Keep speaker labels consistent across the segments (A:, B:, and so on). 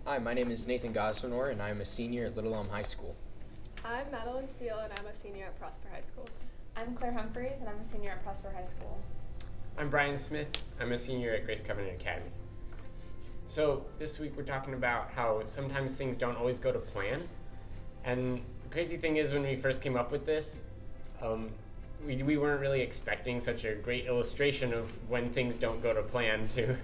A: Hi, my name is Nathan Gosdenor, and I'm a senior at Little Elm High School.
B: I'm Madeline Steele, and I'm a senior at Prosper High School.
C: I'm Claire Humphreys, and I'm a senior at Prosper High School.
D: I'm Brian Smith. I'm a senior at Grace Covenant Academy. So this week we're talking about how sometimes things don't always go to plan. And the crazy thing is, when we first came up with this, we weren't really expecting such a great illustration of when things don't go to plan to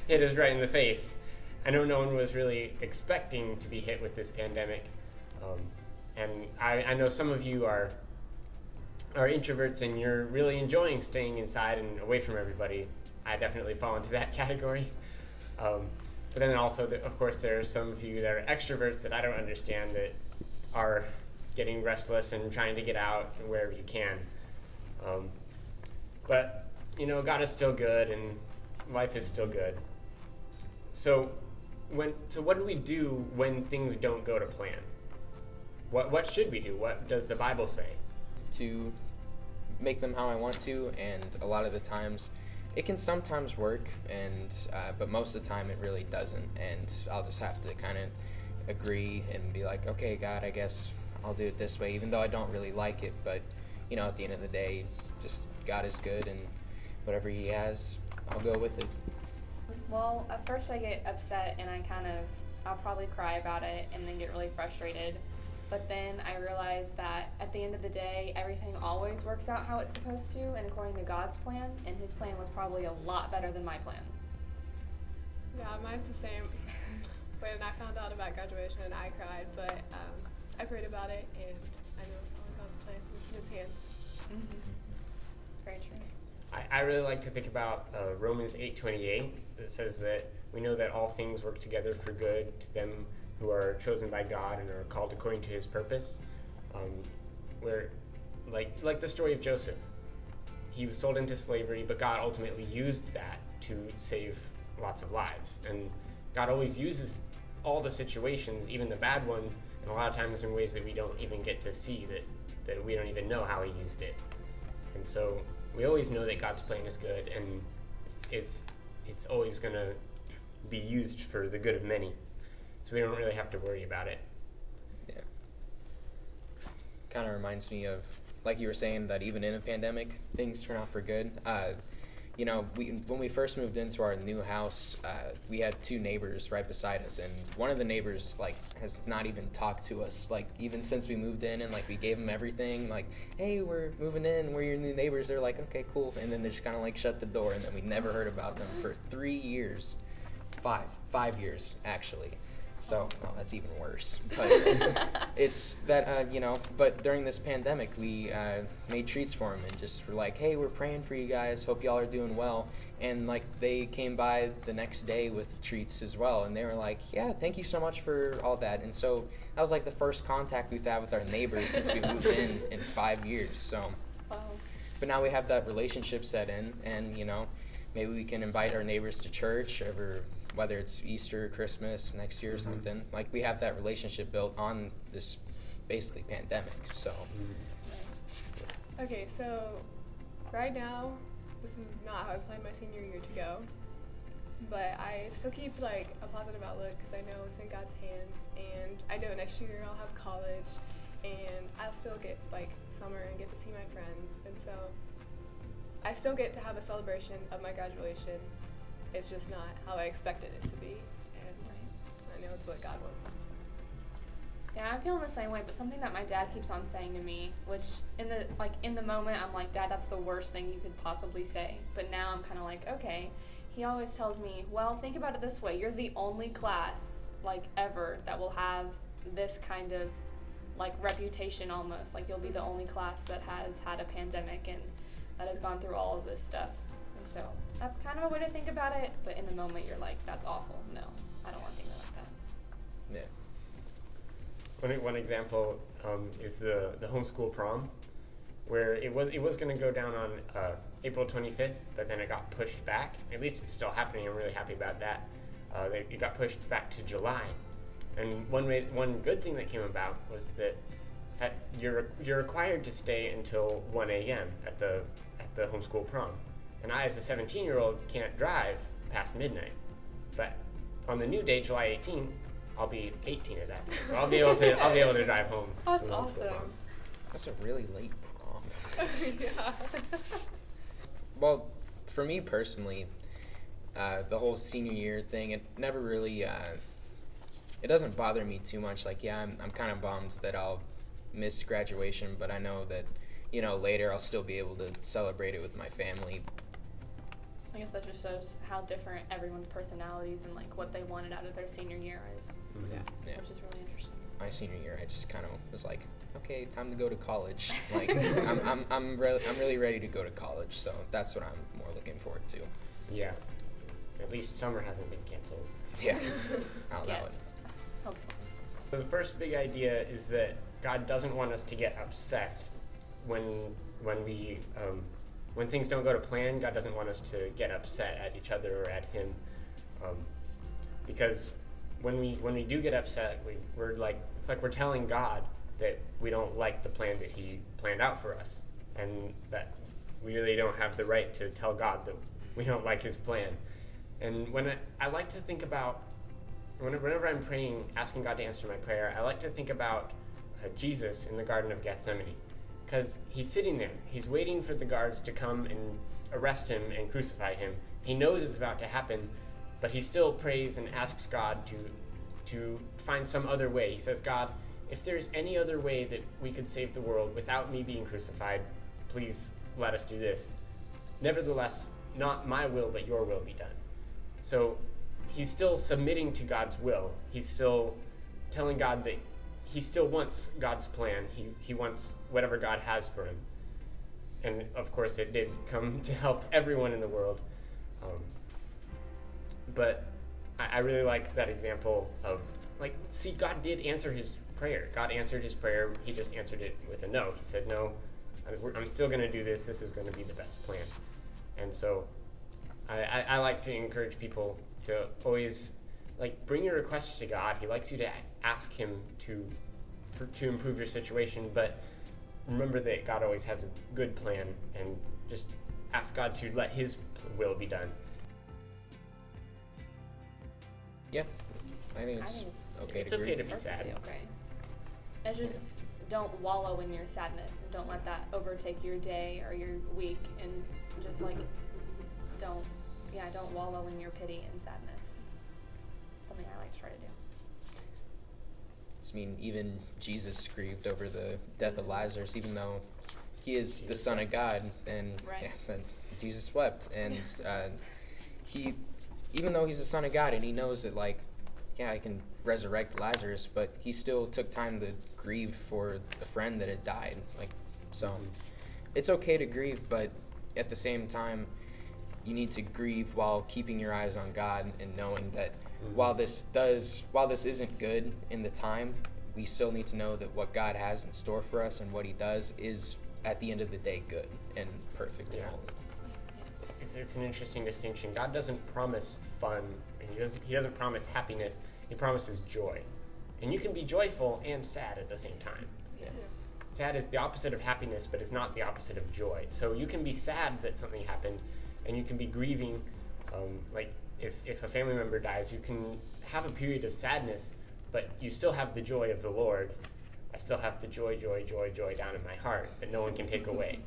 D: hit us right in the face. I know no one was really expecting to be hit with this pandemic. And I know some of you are introverts and you're really enjoying staying inside and away from everybody. I definitely fall into that category. But then also, of course, there are some of you that are extroverts that I don't understand, that are getting restless and trying to get out wherever you can. But, God is still good and life is still good. So what do we do when things don't go to plan? What should we do? What does the Bible say?
A: To make them how I want to, and a lot of the times it can sometimes work, and but most of the time it really doesn't, and I'll just have to kind of agree and be like, okay, God, I guess I'll do it this way, even though I don't really like it. But at the end of the day, just God is good, and whatever He has, I'll go with it.
C: Well, at first I get upset and I'll probably cry about it and then get really frustrated. But then I realize that at the end of the day, everything always works out how it's supposed to and according to God's plan, and His plan was probably a lot better than my plan.
B: Yeah, mine's the same. When I found out about graduation, I cried, but I prayed about it, and I know it's all in God's plan. It's in His hands.
C: Mm-hmm. Very true.
D: I really like to think about Romans 8:28 that says that we know that all things work together for good to them who are chosen by God and are called according to His purpose. Where, like the story of Joseph, he was sold into slavery, but God ultimately used that to save lots of lives. And God always uses all the situations, even the bad ones, and a lot of times in ways that we don't even get to see, that we don't even know how He used it. And so we always know that God's plan is good, and it's always going to be used for the good of many. So we don't really have to worry about it.
A: Yeah. Kind of reminds me of, like you were saying, that even in a pandemic, things turn out for good. When we first moved into our new house, we had two neighbors right beside us, and one of the neighbors has not even talked to us even since we moved in, and we gave them everything, hey, we're moving in, we're your new neighbors. They're like, okay, cool, and then they just kind of shut the door, and then we never heard about them for 3 years, 5 years actually. So, well, that's even worse. But it's that, but during this pandemic, we made treats for them and just were like, hey, we're praying for you guys. Hope y'all are doing well. And, they came by the next day with treats as well. And they were like, yeah, thank you so much for all that. And so that was, the first contact we've had with our neighbors since we moved in 5 years. So,
B: Wow.
A: But now we have that relationship set in. And, maybe we can invite our neighbors to church whether it's Easter, Christmas, next year or something. We have that relationship built on this basically pandemic, so.
B: Okay, so right now, this is not how I planned my senior year to go. But I still keep a positive outlook because I know it's in God's hands, and I know next year I'll have college, and I'll still get summer and get to see my friends, and so I still get to have a celebration of my graduation. It's just not how I expected it to be, and I know it's what God wants. So.
C: Yeah, I'm feeling the same way, but something that my dad keeps on saying to me, which in the moment I'm like, Dad, that's the worst thing you could possibly say. But now I'm kind of like, okay. He always tells me, well, think about it this way. You're the only class ever that will have this kind of reputation almost. You'll be the only class that has had a pandemic and that has gone through all of this stuff. And so that's kind of a way to think about it, but in the moment you're like, that's awful. No, I don't want to think like that.
A: Yeah.
D: One example is the homeschool prom, where it was going to go down on April 25th, but then it got pushed back. At least it's still happening. I'm really happy about that. It got pushed back to July, and one good thing that came about was that you're required to stay until 1 a.m. at the homeschool prom. And I, as a 17-year-old, can't drive past midnight. But on the new day, July 18th, I'll be 18 at that point, so I'll be able to drive home.
C: That's
D: to
C: awesome.
D: prom.
A: That's a really late prom.
B: Yeah.
A: Well, for me personally, the whole senior year thing, it never really, it doesn't bother me too much. Like, yeah, I'm kind of bummed that I'll miss graduation, but I know that, later I'll still be able to celebrate it with my family.
C: I guess that just shows how different everyone's personalities and like what they wanted out of their senior year is,
D: Mhm.
A: Yeah.
C: which is really interesting.
A: My senior year, I just kind of was like, okay, time to go to college. Like, I'm really ready to go to college, so that's what I'm more looking forward to.
D: Yeah. At least summer hasn't been canceled.
A: Yeah. I'll allow
C: Yeah.
A: it.
C: Hopefully.
D: The first big idea is that God doesn't want us to get upset when things don't go to plan. God doesn't want us to get upset at each other or at Him, because when we do get upset, we're like, it's like we're telling God that we don't like the plan that He planned out for us, and that we really don't have the right to tell God that we don't like His plan. And when I like to think about, whenever I'm praying, asking God to answer my prayer, I like to think about Jesus in the Garden of Gethsemane, because He's sitting there. He's waiting for the guards to come and arrest Him and crucify Him. He knows it's about to happen, but He still prays and asks God to find some other way. He says, God, if there's any other way that we could save the world without me being crucified, please let us do this. Nevertheless, not my will, but your will be done. So He's still submitting to God's will. He's still telling God that he still wants God's plan. He wants whatever God has for him. And of course it did come to help everyone in the world. But I really like that example of, like, see, God did answer his prayer. God answered his prayer. He just answered it with a no. He said, no, I'm still going to do this. This is going to be the best plan. And so I like to encourage people to always, like, bring your requests to God. He likes you to ask him to improve your situation, but remember that God always has a good plan, and just ask God to let his will be done.
A: Yeah, I think it's okay
D: It's
A: to
D: okay
A: agree.
D: to be sad.
C: Perfectly okay. And just don't wallow in your sadness, and don't let that overtake your day or your week, and just like don't wallow in your pity and sadness. Something I like to try to do.
A: I mean, even Jesus grieved over the death of Lazarus, even though he is the Son of God, and
C: Right.
A: yeah, then Jesus wept, and he, even though he's the Son of God, and he knows that, like, yeah, I can resurrect Lazarus, but he still took time to grieve for the friend that had died. Like, so it's okay to grieve, but at the same time, you need to grieve while keeping your eyes on God and knowing that while this isn't good in the time, we still need to know that what God has in store for us and what he does is at the end of the day good and perfect and
D: Yeah.
A: holy.
D: It's an interesting distinction. God doesn't promise fun, and he doesn't promise happiness. He promises joy. And you can be joyful and sad at the same time.
C: Yes.
D: Sad is the opposite of happiness, but it's not the opposite of joy. So you can be sad that something happened, and you can be grieving, like if a family member dies, you can have a period of sadness, but you still have the joy of the Lord. I still have the joy down in my heart that no one can take away.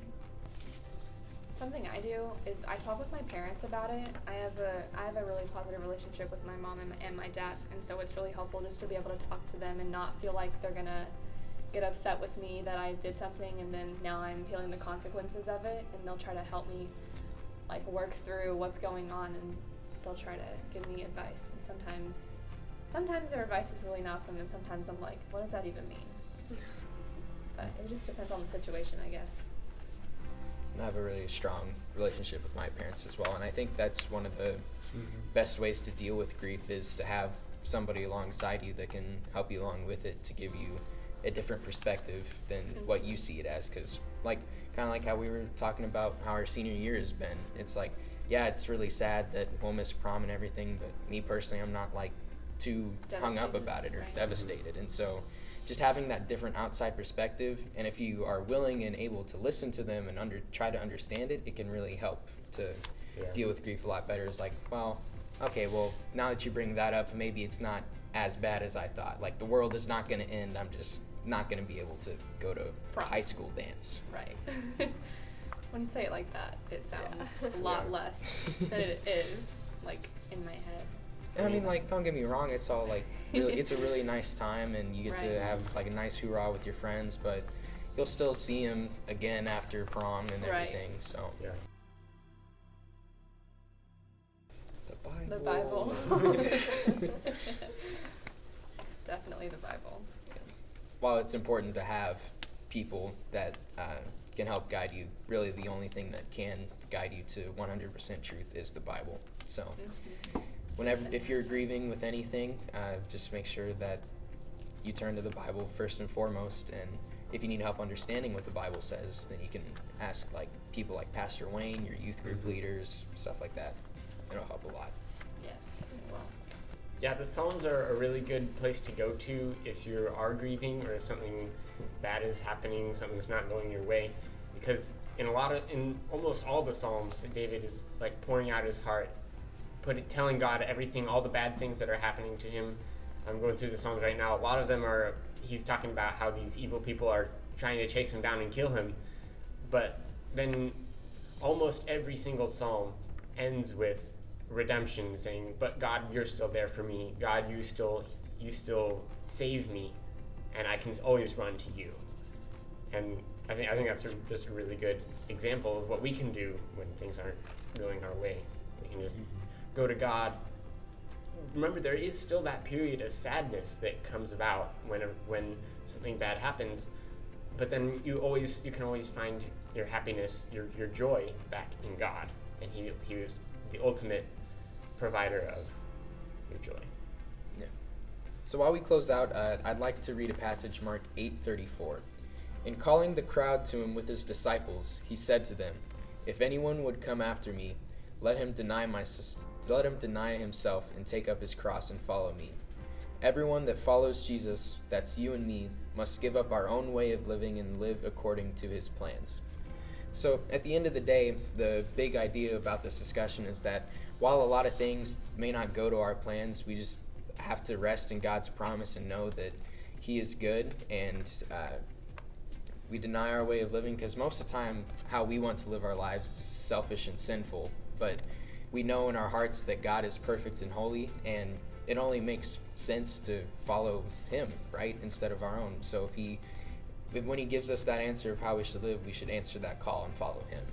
C: Something I do is I talk with my parents about it. I have a really positive relationship with my mom and my dad, and so it's really helpful just to be able to talk to them and not feel like they're gonna get upset with me that I did something and then now I'm feeling the consequences of it, and they'll try to help me like work through what's going on, and they'll try to give me advice. And sometimes their advice is really awesome, and sometimes I'm like, what does that even mean? But it just depends on the situation, I guess.
A: I have a really strong relationship with my parents as well, and I think that's one of the best ways to deal with grief is to have somebody alongside you that can help you along with it, to give you a different perspective than what you see it as. Because, like, kind of like how we were talking about how our senior year has been, it's like, yeah, it's really sad that we'll miss prom and everything, but me personally, I'm not like too hung up
C: Devastated,
A: about it or
C: right.
A: devastated. And so just having that different outside perspective, and if you are willing and able to listen to them and try to understand it, it can really help to
D: Yeah.
A: deal with grief a lot better. It's like, well, okay, well, now that you bring that up, maybe it's not as bad as I thought. Like, the world is not going to end. I'm just not going to be able to go to a
C: Prom.
A: high school dance.
C: Right. When you say it like that, it sounds
B: Yeah.
C: a lot less than it is, like, in my head.
A: And I mean, like, don't get me wrong, it's all, like, really, it's a really nice time, and you get to
C: Right.
A: have, like, a nice hoorah with your friends, but you'll still see him again after prom and
C: Right.
A: everything, so.
D: Yeah.
A: The
C: The
A: Bible.
C: Bible. Definitely the Bible.
A: While it's important to have people that can help guide you, really the only thing that can guide you to 100% truth is the Bible. So whenever, if you're grieving with anything, just make sure that you turn to the Bible first and foremost, and if you need help understanding what the Bible says, then you can ask like people like Pastor Wayne, your youth group leaders, stuff like that. It'll help a lot.
C: Yes, yes, it will.
D: Yeah, the Psalms are a really good place to go to if you are grieving or if something bad is happening, something's not going your way, because in almost all the Psalms, David is like pouring out his heart, telling God everything, all the bad things that are happening to him. I'm going through the Psalms right now. A lot of them are he's talking about how these evil people are trying to chase him down and kill him, but then almost every single Psalm ends with redemption, saying, but God, you're still there for me. God, you still save me, and I can always run to you. And I think that's just a really good example of what we can do when things aren't going our way. We can just go to God. Remember, there is still that period of sadness that comes about when something bad happens, but then you can always find your happiness, your joy back in God, and He is the ultimate provider of your joy.
A: Yeah. So while we close out, I'd like to read a passage, Mark 8:34. In calling the crowd to him with his disciples, he said to them, "If anyone would come after me, let him deny himself and take up his cross and follow me. Everyone that follows Jesus, that's you and me, must give up our own way of living and live according to his plans." So at the end of the day, the big idea about this discussion is that while a lot of things may not go to our plans, we just have to rest in God's promise and know that he is good, and we deny our way of living because most of the time how we want to live our lives is selfish and sinful, but we know in our hearts that God is perfect and holy, and it only makes sense to follow him, right, instead of our own. So when he gives us that answer of how we should live, we should answer that call and follow him.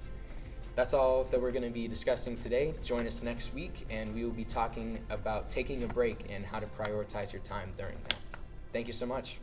A: That's all that we're going to be discussing today. Join us next week, and we will be talking about taking a break and how to prioritize your time during that. Thank you so much.